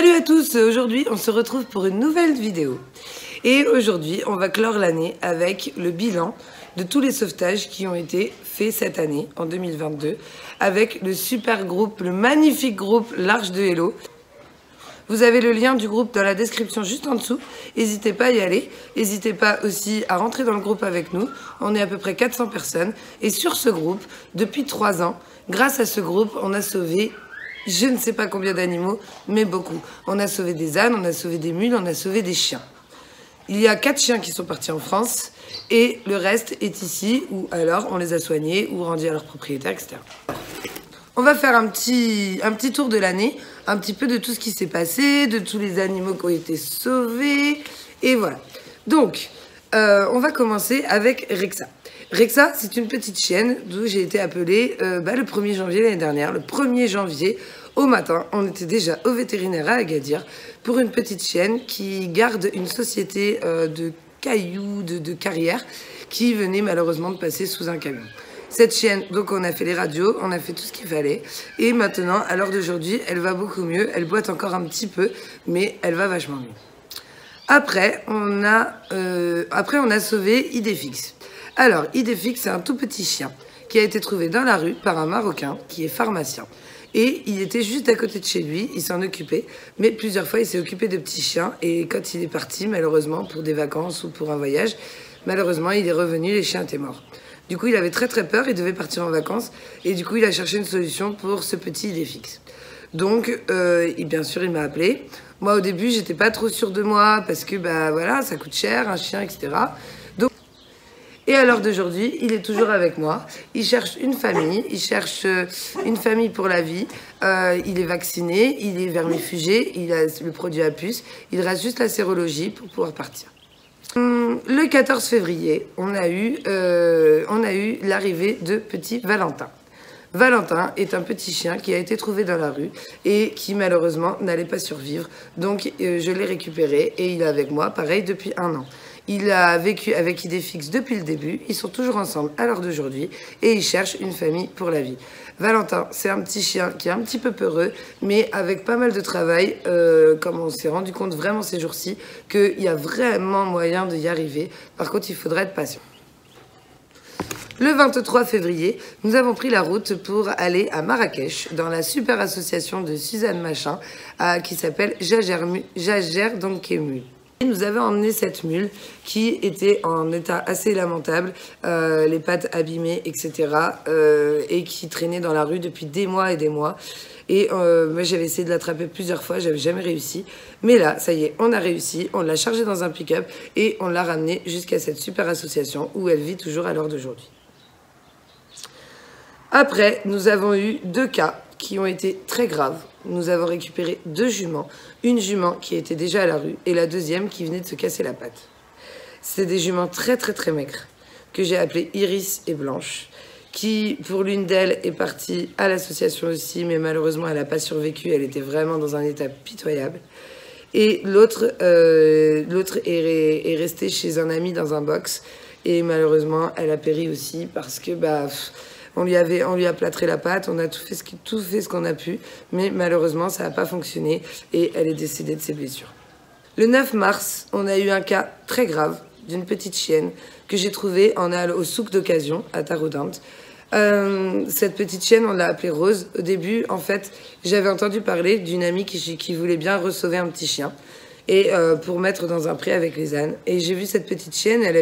Salut à tous, aujourd'hui on se retrouve pour une nouvelle vidéo. Et aujourd'hui on va clore l'année avec le bilan de tous les sauvetages qui ont été faits cette année, en 2022, avec le super groupe, le magnifique groupe L'Arche de Hello. Vous avez le lien du groupe dans la description juste en dessous, n'hésitez pas à y aller, n'hésitez pas aussi à rentrer dans le groupe avec nous, on est à peu près 400 personnes, et sur ce groupe, depuis 3 ans, grâce à ce groupe, on a sauvé je ne sais pas combien d'animaux, mais beaucoup. On a sauvé des ânes, on a sauvé des mules, on a sauvé des chiens. Il y a 4 chiens qui sont partis en France et le reste est ici où alors on les a soignés ou rendus à leurs propriétaires, etc. On va faire un petit tour de l'année, un petit peu de tout ce qui s'est passé, de tous les animaux qui ont été sauvés et voilà. Donc, on va commencer avec Rexa. Rexa, c'est une petite chienne d'où j'ai été appelée le 1er janvier l'année dernière. Le 1er janvier, au matin, on était déjà au vétérinaire à Agadir pour une petite chienne qui garde une société de cailloux, de carrière, qui venait malheureusement de passer sous un camion. Cette chienne, donc on a fait les radios, on a fait tout ce qu'il fallait. Et maintenant, à l'heure d'aujourd'hui, elle va beaucoup mieux. Elle boite encore un petit peu, mais elle va vachement mieux. Après, on a sauvé Idéfix. Alors, Idéfix, c'est un tout petit chien qui a été trouvé dans la rue par un Marocain qui est pharmacien. Et il était juste à côté de chez lui, il s'en occupait, mais plusieurs fois il s'est occupé de petits chiens. Et quand il est parti, malheureusement, pour des vacances ou pour un voyage, malheureusement, il est revenu, les chiens étaient morts. Du coup, il avait très très peur, il devait partir en vacances, et du coup, il a cherché une solution pour ce petit Idéfix. Donc, bien sûr, il m'a appelé. Moi, au début, j'étais pas trop sûre de moi, parce que, voilà, ça coûte cher, un chien, etc. Et à l'heure d'aujourd'hui, il est toujours avec moi. Il cherche une famille pour la vie. Il est vacciné, il est vermifugé, il a le produit à puce. Il reste juste la sérologie pour pouvoir partir. Le 14 février, on a eu l'arrivée de petit Valentin. Valentin est un petit chien qui a été trouvé dans la rue et qui malheureusement n'allait pas survivre. Donc je l'ai récupéré et il est avec moi, pareil, depuis 1 an. Il a vécu avec Idéfix depuis le début, ils sont toujours ensemble à l'heure d'aujourd'hui et ils cherchent une famille pour la vie. Valentin, c'est un petit chien qui est un petit peu peureux, mais avec pas mal de travail, comme on s'est rendu compte vraiment ces jours-ci, qu'il y a vraiment moyen d'y arriver. Par contre, il faudra être patient. Le 23 février, nous avons pris la route pour aller à Marrakech, dans la super association de Suzanne Machin, qui s'appelle Jager Donkemul. Nous avons emmené cette mule qui était en état assez lamentable, les pattes abîmées, etc. Et qui traînait dans la rue depuis des mois et des mois. Et moi, j'avais essayé de l'attraper plusieurs fois, j'avais jamais réussi. Mais là, ça y est, on a réussi, on l'a chargée dans un pick-up et on l'a ramenée jusqu'à cette super association où elle vit toujours à l'heure d'aujourd'hui. Après, nous avons eu 2 cas qui ont été très graves. Nous avons récupéré 2 juments. Une jument qui était déjà à la rue et la deuxième qui venait de se casser la patte. C'était des juments très très très maigres que j'ai appelées Iris et Blanche, qui pour l'une d'elles est partie à l'association aussi, mais malheureusement elle n'a pas survécu, elle était vraiment dans un état pitoyable. Et l'autre est restée chez un ami dans un box et malheureusement elle a péri aussi parce que on lui a plâtré la patte, on a tout fait ce qu'on a pu, mais malheureusement, ça n'a pas fonctionné et elle est décédée de ses blessures. Le 9 mars, on a eu un cas très grave d'une petite chienne que j'ai trouvée au souk d'occasion à Taroudante. Cette petite chienne, on l'a appelée Rose. Au début, en fait, j'avais entendu parler d'une amie qui voulait bien ressauver un petit chien et pour mettre dans un pré avec les ânes. Et j'ai vu cette petite chienne, elle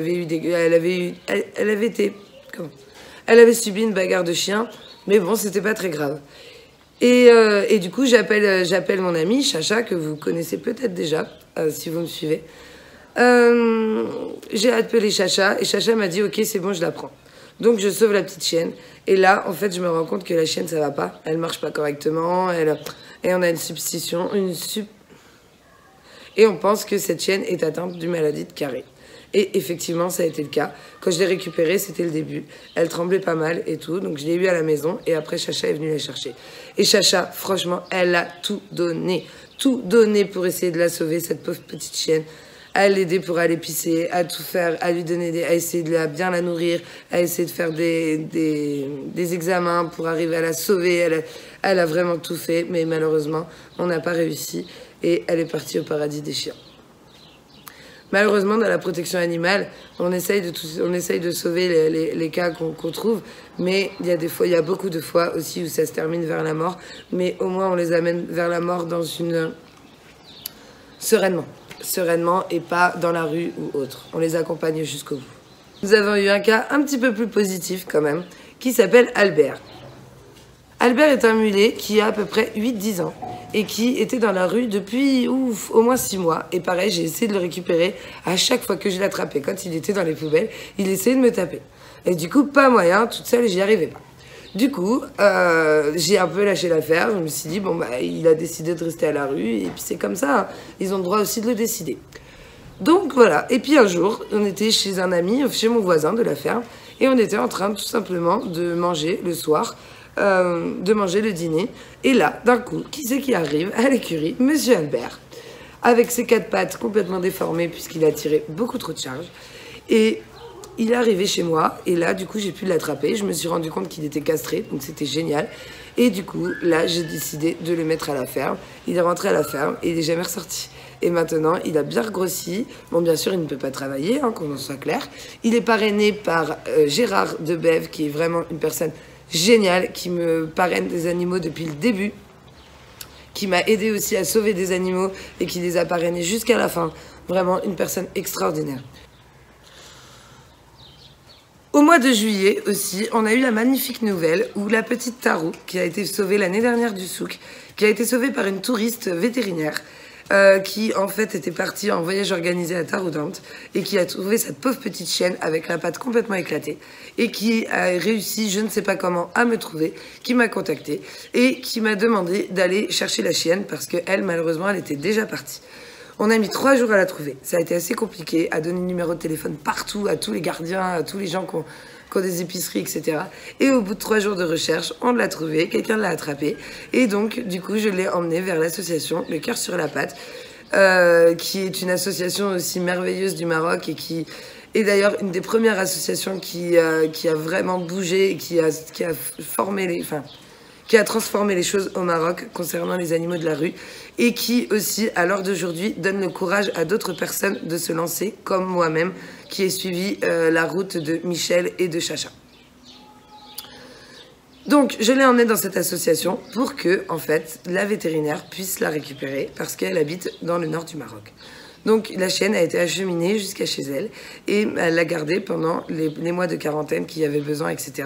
avait subi une bagarre de chien, mais bon, c'était pas très grave. Et du coup, j'appelle mon amie Chacha, que vous connaissez peut-être déjà, si vous me suivez. J'ai appelé Chacha, et Chacha m'a dit « Ok, c'est bon, je la prends ». Donc, je sauve la petite chienne. Et là, en fait, je me rends compte que la chienne, ça va pas. Elle marche pas correctement, et on a une substitution, et on pense que cette chienne est atteinte d'une maladie de Carré. Et effectivement, ça a été le cas. Quand je l'ai récupérée, c'était le début. Elle tremblait pas mal et tout. Donc, je l'ai eue à la maison. Et après, Chacha est venue la chercher. Et Chacha, franchement, elle a tout donné. Tout donné pour essayer de la sauver, cette pauvre petite chienne. À l'aider pour aller pisser, à tout faire, à lui donner à essayer de bien la nourrir, à essayer de faire des examens pour arriver à la sauver. Elle a vraiment tout fait. Mais malheureusement, on n'a pas réussi. et elle est partie au paradis des chiens. Malheureusement, dans la protection animale, on essaye de sauver les cas qu'on trouve, mais il y a beaucoup de fois aussi où ça se termine vers la mort, mais au moins on les amène vers la mort sereinement et pas dans la rue ou autre. On les accompagne jusqu'au bout. Nous avons eu un cas un petit peu plus positif quand même, qui s'appelle Albert. Albert est un mulet qui a à peu près 8-10 ans et qui était dans la rue depuis au moins 6 mois. Et pareil, j'ai essayé de le récupérer à chaque fois que je l'attrapais. Quand il était dans les poubelles, il essayait de me taper. Et du coup, pas moyen, toute seule, j'y arrivais pas. Du coup, j'ai un peu lâché l'affaire. Je me suis dit, bon, bah, il a décidé de rester à la rue. Et puis c'est comme ça, hein. Ils ont le droit aussi de le décider. Donc voilà. Et puis un jour, on était chez un ami, chez mon voisin de la ferme. Et on était en train tout simplement de manger le soir. De manger le dîner. Et là, d'un coup, qui c'est qui arrive à l'écurie? Monsieur Albert, avec ses 4 pattes complètement déformées puisqu'il a tiré beaucoup trop de charge. Et il est arrivé chez moi et là, du coup, j'ai pu l'attraper. Je me suis rendu compte qu'il était castré, donc c'était génial. Et du coup, là, j'ai décidé de le mettre à la ferme. Il est rentré à la ferme et il n'est jamais ressorti. Et maintenant, il a bien regrossi. Bon, bien sûr, il ne peut pas travailler, hein, qu'on en soit clair. Il est parrainé par Gérard Debève, qui est vraiment une personne génial, qui me parraine des animaux depuis le début, qui m'a aidé aussi à sauver des animaux et qui les a parrainés jusqu'à la fin. Vraiment une personne extraordinaire. Au mois de juillet aussi, on a eu la magnifique nouvelle où la petite Tarou, qui a été sauvée l'année dernière du souk, qui a été sauvée par une touriste vétérinaire, qui en fait était partie en voyage organisé à Taroudante et qui a trouvé cette pauvre petite chienne avec la patte complètement éclatée et qui a réussi, je ne sais pas comment, à me trouver, qui m'a contacté et qui m'a demandé d'aller chercher la chienne parce qu'elle, malheureusement, elle était déjà partie. On a mis 3 jours à la trouver. Ça a été assez compliqué, à donner le numéro de téléphone partout, à tous les gardiens, à tous les gens qui ont des épiceries, etc. Et au bout de 3 jours de recherche, on l'a trouvé, quelqu'un l'a attrapé. Et donc, du coup, je l'ai emmené vers l'association Le Cœur sur la Patte, qui est une association aussi merveilleuse du Maroc et qui est d'ailleurs une des premières associations qui a vraiment bougé et qui a transformé les choses au Maroc concernant les animaux de la rue et qui aussi, à l'heure d'aujourd'hui, donne le courage à d'autres personnes de se lancer, comme moi-même, qui ai suivi la route de Michel et de Chacha. Donc, je l'ai emmenée dans cette association pour que, en fait, la vétérinaire puisse la récupérer parce qu'elle habite dans le nord du Maroc. Donc, la chienne a été acheminée jusqu'à chez elle et elle l'a gardée pendant les mois de quarantaine qu'il y avait besoin, etc.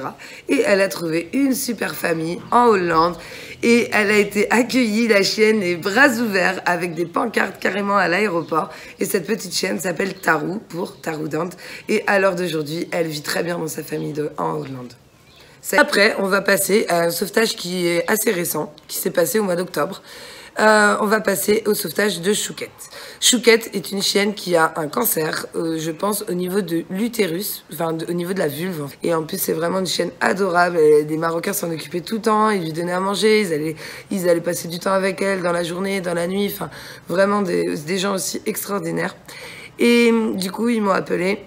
Et elle a trouvé une super famille en Hollande et elle a été accueillie, la chienne, les bras ouverts avec des pancartes carrément à l'aéroport. Et cette petite chienne s'appelle Tarou pour Taroudante et à l'heure d'aujourd'hui, elle vit très bien dans sa famille en Hollande. Après, on va passer à un sauvetage qui est assez récent, qui s'est passé au mois d'octobre. On va passer au sauvetage de Chouquette. Chouquette est une chienne qui a un cancer, je pense, au niveau de l'utérus, enfin au niveau de la vulve. Et en plus, c'est vraiment une chienne adorable. Des Marocains s'en occupaient tout le temps, ils lui donnaient à manger, ils allaient passer du temps avec elle dans la journée, dans la nuit. Enfin, vraiment des gens aussi extraordinaires. Et du coup, ils m'ont appelé.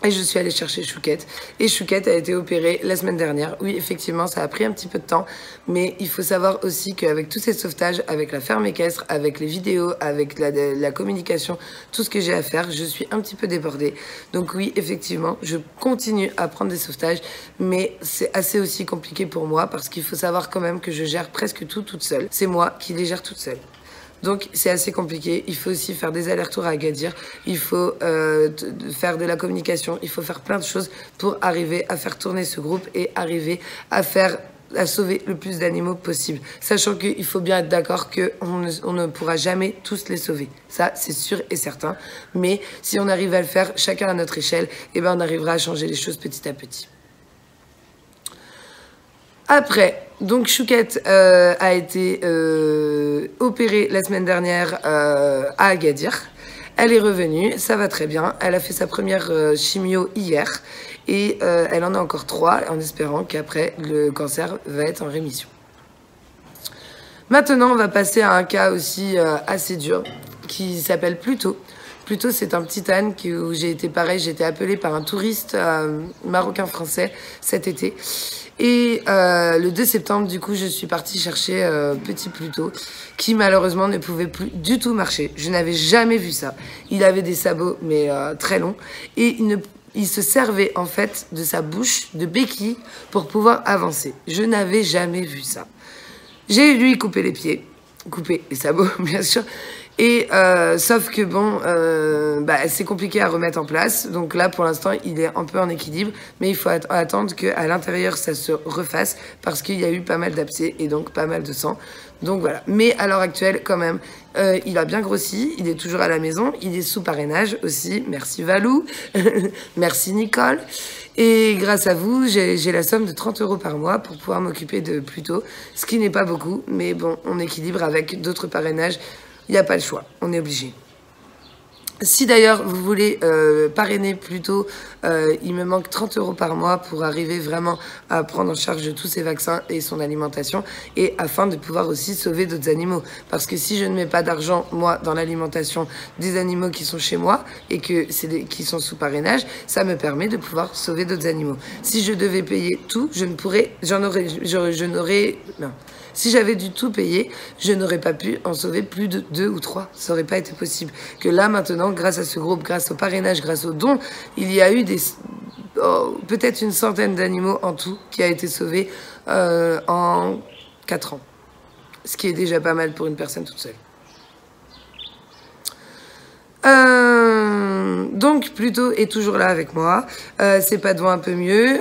Et je suis allée chercher Chouquette. Et Chouquette a été opérée la semaine dernière. Oui, effectivement, ça a pris un petit peu de temps. Mais il faut savoir aussi qu'avec tous ces sauvetages, avec la ferme équestre, avec les vidéos, avec la communication, tout ce que j'ai à faire, je suis un petit peu débordée. Donc oui, effectivement, je continue à prendre des sauvetages. Mais c'est assez aussi compliqué pour moi parce qu'il faut savoir quand même que je gère presque tout toute seule. C'est moi qui les gère toute seule. Donc c'est assez compliqué, il faut aussi faire des allers-retours à Agadir, il faut faire de la communication, il faut faire plein de choses pour arriver à faire tourner ce groupe et arriver à sauver le plus d'animaux possible. Sachant qu'il faut bien être d'accord qu'on ne pourra jamais tous les sauver. Ça, c'est sûr et certain. Mais si on arrive à le faire chacun à notre échelle, eh ben, on arrivera à changer les choses petit à petit. Après, donc Chouquette a été opérée la semaine dernière à Agadir. Elle est revenue, ça va très bien. Elle a fait sa première chimio hier et elle en a encore 3 en espérant qu'après le cancer va être en rémission. Maintenant, on va passer à un cas aussi assez dur qui s'appelle Pluto. Plutôt, c'est un petit âne où j'ai été pareil, j'ai été appelée par un touriste marocain-français cet été. Et le 2 septembre, du coup, je suis partie chercher Petit Pluto, qui malheureusement ne pouvait plus du tout marcher. Je n'avais jamais vu ça. Il avait des sabots, mais très longs. Et il se servait en fait de sa bouche de béquille pour pouvoir avancer. Je n'avais jamais vu ça. J'ai lui coupé les pieds, coupé les sabots, bien sûr. Et sauf que bon, c'est compliqué à remettre en place. Donc là, pour l'instant, il est un peu en équilibre. Mais il faut attendre qu'à l'intérieur, ça se refasse. Parce qu'il y a eu pas mal d'abcès et donc pas mal de sang. Donc voilà. Mais à l'heure actuelle, quand même, il a bien grossi. Il est toujours à la maison. Il est sous parrainage aussi. Merci Valou. Merci Nicole. Et grâce à vous, j'ai la somme de 30 € par mois pour pouvoir m'occuper de Pluto. Ce qui n'est pas beaucoup. Mais bon, on équilibre avec d'autres parrainages. Il n'y a pas le choix, on est obligé. Si d'ailleurs vous voulez parrainer Pluto, il me manque 30 € par mois pour arriver vraiment à prendre en charge tous ces vaccins et son alimentation et afin de pouvoir aussi sauver d'autres animaux. Parce que si je ne mets pas d'argent, moi, dans l'alimentation des animaux qui sont chez moi et qui sont sous parrainage, ça me permet de pouvoir sauver d'autres animaux. Si je devais payer tout, si j'avais dû tout payer, je n'aurais pas pu en sauver plus de 2 ou 3. Ça n'aurait pas été possible. Que là, maintenant, grâce à ce groupe, grâce au parrainage, grâce aux dons, il y a eu peut-être une centaine d'animaux en tout qui a été sauvé en 4 ans. Ce qui est déjà pas mal pour une personne toute seule. Donc Pluto est toujours là avec moi. Ses pattes vont un peu mieux.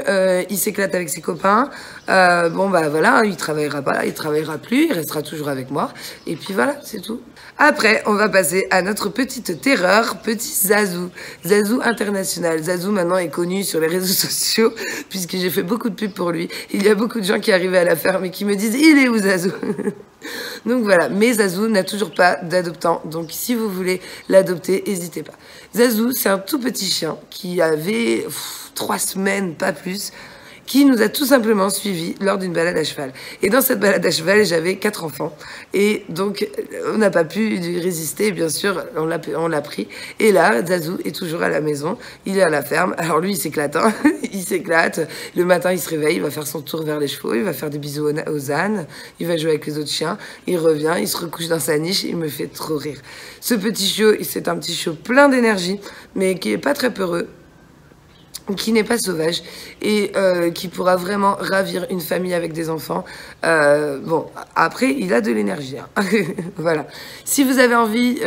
Il s'éclate avec ses copains. Voilà, il travaillera pas, il travaillera plus, il restera toujours avec moi. Et puis voilà, c'est tout. Après, on va passer à notre petite terreur, petit Zazou. Zazou international. Zazou maintenant est connu sur les réseaux sociaux puisque j'ai fait beaucoup de pubs pour lui. Il y a beaucoup de gens qui arrivaient à la ferme et qui me disent « Il est où Zazou ?» Donc voilà, mais Zazou n'a toujours pas d'adoptant. Donc si vous voulez l'adopter, n'hésitez pas. Zazou, c'est un tout petit chien qui avait 3 semaines, pas plus, qui nous a tout simplement suivis lors d'une balade à cheval. Et dans cette balade à cheval, j'avais 4 enfants. Et donc, on n'a pas pu résister, bien sûr, on l'a pris. Et là, Zazou est toujours à la maison, il est à la ferme. Alors lui, il s'éclate, hein. Il s'éclate. Le matin, il se réveille, il va faire son tour vers les chevaux, il va faire des bisous aux ânes, il va jouer avec les autres chiens, il revient, il se recouche dans sa niche, il me fait trop rire. Ce petit chiot, c'est un petit chiot plein d'énergie, mais qui est pas très peureux, qui n'est pas sauvage et qui pourra vraiment ravir une famille avec des enfants. Après, il a de l'énergie. Hein. Voilà. Si vous avez envie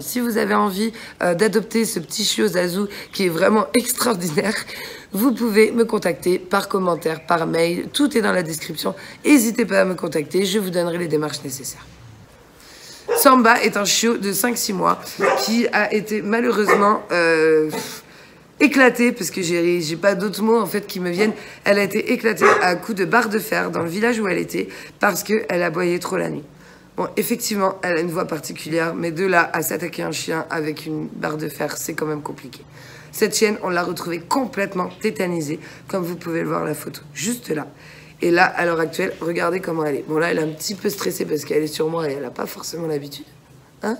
si vous avez envie d'adopter ce petit chiot Zazou qui est vraiment extraordinaire, vous pouvez me contacter par commentaire, par mail. Tout est dans la description. N'hésitez pas à me contacter. Je vous donnerai les démarches nécessaires. Samba est un chiot de 5-6 mois qui a été malheureusement... éclatée, parce que j'ai pas d'autres mots en fait qui me viennent. Elle a été éclatée à coups de barre de fer dans le village où elle était parce qu'elle aboyait trop la nuit. Bon, effectivement, elle a une voix particulière, mais de là à s'attaquer un chien avec une barre de fer, c'est quand même compliqué. Cette chienne, on l'a retrouvée complètement tétanisée, comme vous pouvez le voir la photo, juste là. Et là, à l'heure actuelle, regardez comment elle est. Bon, là, elle est un petit peu stressée parce qu'elle est sur moi et elle n'a pas forcément l'habitude. Hein?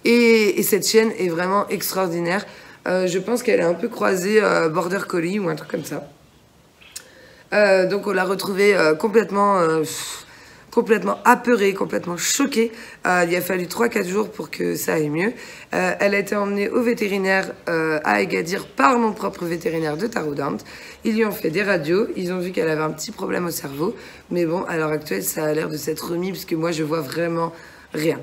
Et cette chienne est vraiment extraordinaire. Je pense qu'elle est un peu croisée Border Collie ou un truc comme ça. Donc on l'a retrouvée complètement apeurée, complètement choquée. Il a fallu 3-4 jours pour que ça aille mieux. Elle a été emmenée au vétérinaire à Agadir par mon propre vétérinaire de Taroudant. Ils lui ont fait des radios. Ils ont vu qu'elle avait un petit problème au cerveau. Mais bon, à l'heure actuelle, ça a l'air de s'être remis puisque moi, je vois vraiment rien.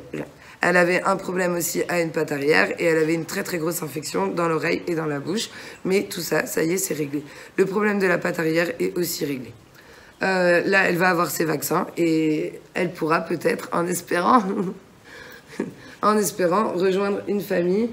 Elle avait un problème aussi à une patte arrière et elle avait une très très grosse infection dans l'oreille et dans la bouche. Mais tout ça, ça y est, c'est réglé. Le problème de la patte arrière est aussi réglé. Là, elle va avoir ses vaccins et elle pourra peut-être, en espérant rejoindre une famille,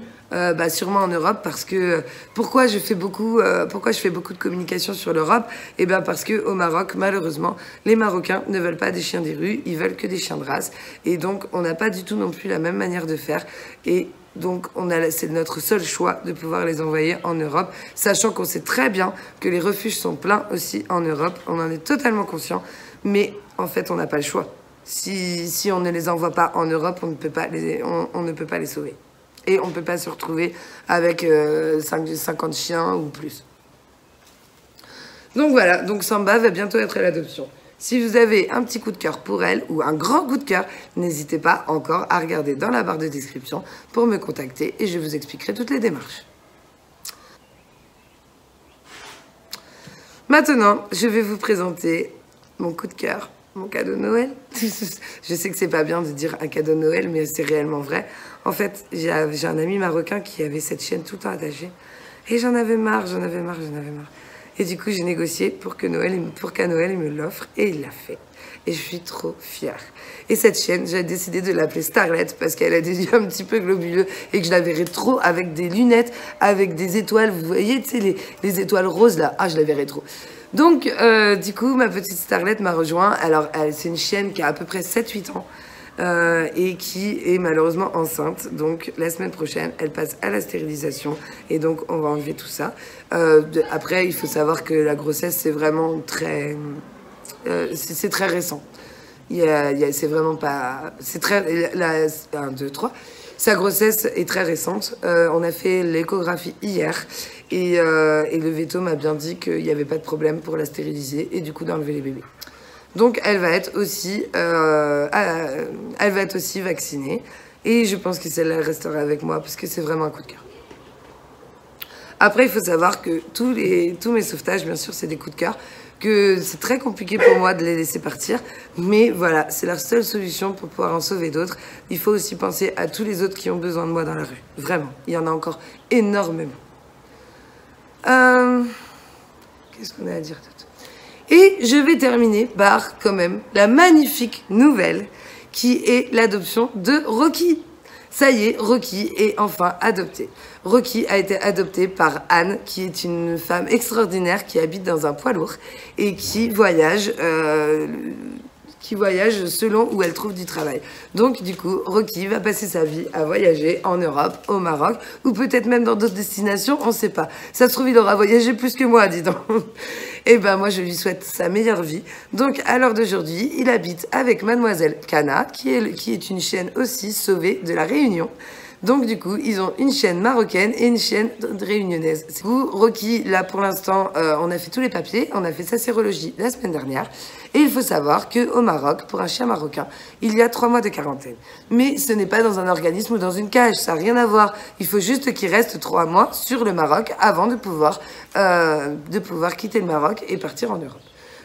sûrement en Europe, parce que pourquoi je fais beaucoup de communication sur l'Europe? Et bien parce que au Maroc, malheureusement, les Marocains ne veulent pas des chiens des rues, ils veulent que des chiens de race. Et donc, on n'a pas du tout non plus la même manière de faire. Et donc, c'est notre seul choix de pouvoir les envoyer en Europe, sachant qu'on sait très bien que les refuges sont pleins aussi en Europe. On en est totalement conscient, mais en fait, on n'a pas le choix. si on ne les envoie pas en Europe, on ne peut pas les sauver. Et on ne peut pas se retrouver avec 50 chiens ou plus. Donc voilà, donc Samba va bientôt être à l'adoption. Si vous avez un petit coup de cœur pour elle ou un grand coup de cœur, n'hésitez pas encore à regarder dans la barre de description pour me contacter et je vous expliquerai toutes les démarches. Maintenant, je vais vous présenter mon coup de cœur, mon cadeau de Noël. Je sais que c'est pas bien de dire un cadeau de Noël, mais c'est réellement vrai. En fait, j'ai un ami marocain qui avait cette chaîne tout le temps attachée. Et j'en avais marre. Et du coup, j'ai négocié pour qu'à Noël, il me l'offre. Et il l'a fait. Et je suis trop fière. Et cette chaîne, j'ai décidé de l'appeler Starlet parce qu'elle a des yeux un petit peu globuleux et que je la verrais trop avec des lunettes, avec des étoiles. Vous voyez, tu sais, les étoiles roses là. Ah, je la verrais trop. Donc, du coup, ma petite Starlet m'a rejoint. Alors, c'est une chienne qui a à peu près 7-8 ans et qui est malheureusement enceinte. Donc, la semaine prochaine, elle passe à la stérilisation et donc, on va enlever tout ça. Après, il faut savoir que la grossesse, c'est vraiment très... c'est très récent. C'est vraiment pas... C'est très... 1, 2, 3. Sa grossesse est très récente. On a fait l'échographie hier et le veto m'a bien dit qu'il n'y avait pas de problème pour la stériliser et du coup d'enlever les bébés. Donc elle va être aussi vaccinée et je pense que celle-là restera avec moi parce que c'est vraiment un coup de cœur. Après, il faut savoir que tous mes sauvetages, bien sûr, c'est des coups de cœur, que c'est très compliqué pour moi de les laisser partir. Mais voilà, c'est la seule solution pour pouvoir en sauver d'autres. Il faut aussi penser à tous les autres qui ont besoin de moi dans la rue. Vraiment, il y en a encore énormément. Qu'est-ce qu'on a à dire d'autre? Et je vais terminer par, quand même, la magnifique nouvelle qui est l'adoption de Rocky. Ça y est, Rocky est enfin adopté. Rocky a été adopté par Anne, qui est une femme extraordinaire qui habite dans un poids lourd et qui voyage selon où elle trouve du travail. Donc, du coup, Rocky va passer sa vie à voyager en Europe, au Maroc, ou peut-être même dans d'autres destinations, on sait pas. Ça se trouve, il aura voyagé plus que moi, dis donc. Et ben, moi, je lui souhaite sa meilleure vie. Donc, à l'heure d'aujourd'hui, il habite avec Mademoiselle Kana, qui est une chienne aussi sauvée de la Réunion. Donc, du coup, ils ont une chienne marocaine et une chienne réunionnaise. Du coup, Rocky, là, pour l'instant, on a fait tous les papiers. On a fait sa sérologie la semaine dernière. Et il faut savoir qu'au Maroc, pour un chien marocain, il y a 3 mois de quarantaine. Mais ce n'est pas dans un organisme ou dans une cage. Ça n'a rien à voir. Il faut juste qu'il reste 3 mois sur le Maroc avant de pouvoir quitter le Maroc et partir en Europe.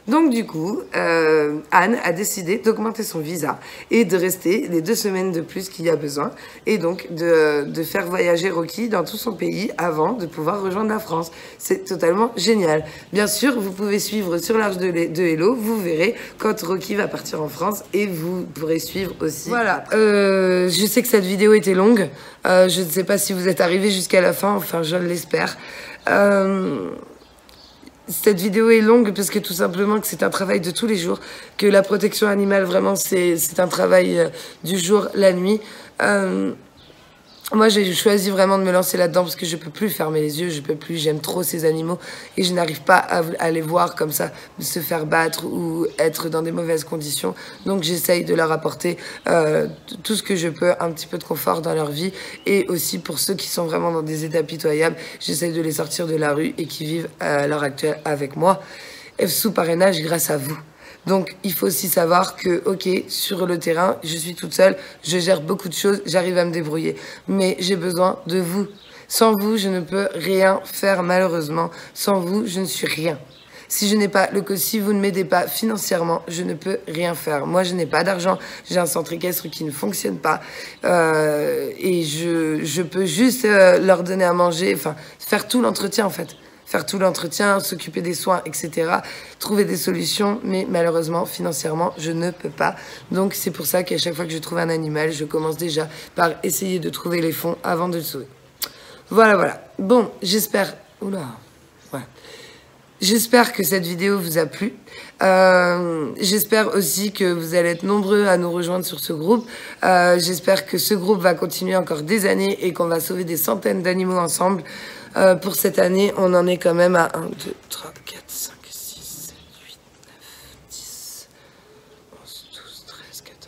Donc du coup, Anne a décidé d'augmenter son visa et de rester les 2 semaines de plus qu'il y a besoin et donc de faire voyager Rocky dans tout son pays avant de pouvoir rejoindre la France. C'est totalement génial. Bien sûr, vous pouvez suivre sur l'Arche de Hello, vous verrez quand Rocky va partir en France et vous pourrez suivre aussi. Voilà, je sais que cette vidéo était longue, je ne sais pas si vous êtes arrivés jusqu'à la fin, enfin je l'espère. Cette vidéo est longue parce que tout simplement que c'est un travail de tous les jours, que la protection animale vraiment c'est un travail du jour, la nuit. Moi j'ai choisi vraiment de me lancer là-dedans parce que je peux plus fermer les yeux, je peux plus, j'aime trop ces animaux et je n'arrive pas à les voir comme ça, se faire battre ou être dans des mauvaises conditions. Donc j'essaye de leur apporter tout ce que je peux, un petit peu de confort dans leur vie et aussi pour ceux qui sont vraiment dans des états pitoyables, j'essaye de les sortir de la rue et qui vivent à l'heure actuelle avec moi et sous parrainage grâce à vous. Donc, il faut aussi savoir que, ok, sur le terrain, je suis toute seule, je gère beaucoup de choses, j'arrive à me débrouiller. Mais j'ai besoin de vous. Sans vous, je ne peux rien faire, malheureusement. Sans vous, je ne suis rien. Si vous ne m'aidez pas financièrement, je ne peux rien faire. Moi, je n'ai pas d'argent, j'ai un centre équestre qui ne fonctionne pas. Et je peux juste leur donner à manger, enfin, faire tout l'entretien, en fait. Faire tout l'entretien, s'occuper des soins, etc. Trouver des solutions, mais malheureusement, financièrement, je ne peux pas. Donc, c'est pour ça qu'à chaque fois que je trouve un animal, je commence déjà par essayer de trouver les fonds avant de le sauver. Voilà, voilà. Bon, j'espère... Oula, ouais. J'espère que cette vidéo vous a plu. J'espère aussi que vous allez être nombreux à nous rejoindre sur ce groupe. J'espère que ce groupe va continuer encore des années et qu'on va sauver des centaines d'animaux ensemble. Pour cette année, on en est quand même à 1, 2, 3, 4, 5, 6, 7, 8, 9, 10, 11, 12, 13, 14,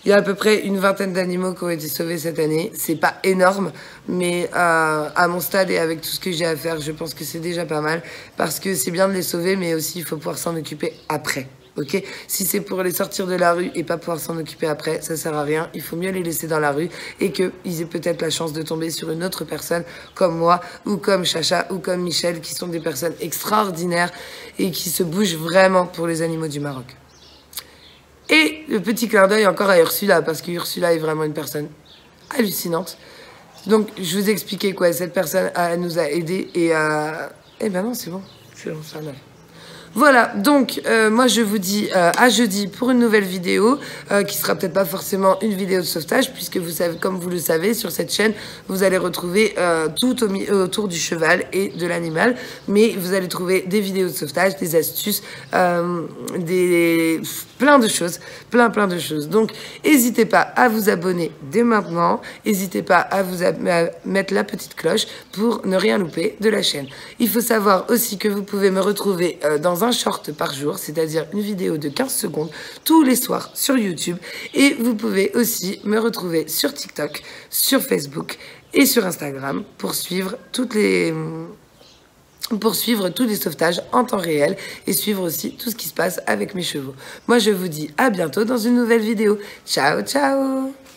Il y a à peu près une vingtaine d'animaux qui ont été sauvés cette année. C'est pas énorme, mais à mon stade et avec tout ce que j'ai à faire, je pense que c'est déjà pas mal. Parce que c'est bien de les sauver, mais aussi il faut pouvoir s'en occuper après. Ok, si c'est pour les sortir de la rue et pas pouvoir s'en occuper après, ça sert à rien. Il faut mieux les laisser dans la rue et qu'ils aient peut-être la chance de tomber sur une autre personne comme moi ou comme Chacha ou comme Michel, qui sont des personnes extraordinaires et qui se bougent vraiment pour les animaux du Maroc. Et le petit clin d'œil encore à Ursula, parce que Ursula est vraiment une personne hallucinante. Donc je vous ai expliqué quoi, cette personne nous a aidés et eh ben non, c'est bon, ça va. Voilà, donc moi je vous dis à jeudi pour une nouvelle vidéo qui sera peut-être pas forcément une vidéo de sauvetage, puisque vous savez, comme vous le savez, sur cette chaîne vous allez retrouver tout autour du cheval et de l'animal, mais vous allez trouver des vidéos de sauvetage, des astuces, plein de choses, plein de choses. Donc n'hésitez pas à vous abonner dès maintenant, n'hésitez pas à mettre la petite cloche pour ne rien louper de la chaîne. Il faut savoir aussi que vous pouvez me retrouver dans un short par jour, c'est-à-dire une vidéo de 15 secondes tous les soirs sur YouTube, et vous pouvez aussi me retrouver sur TikTok, sur Facebook et sur Instagram pour suivre tous les sauvetages en temps réel et suivre aussi tout ce qui se passe avec mes chevaux. Moi je vous dis à bientôt dans une nouvelle vidéo. Ciao ciao.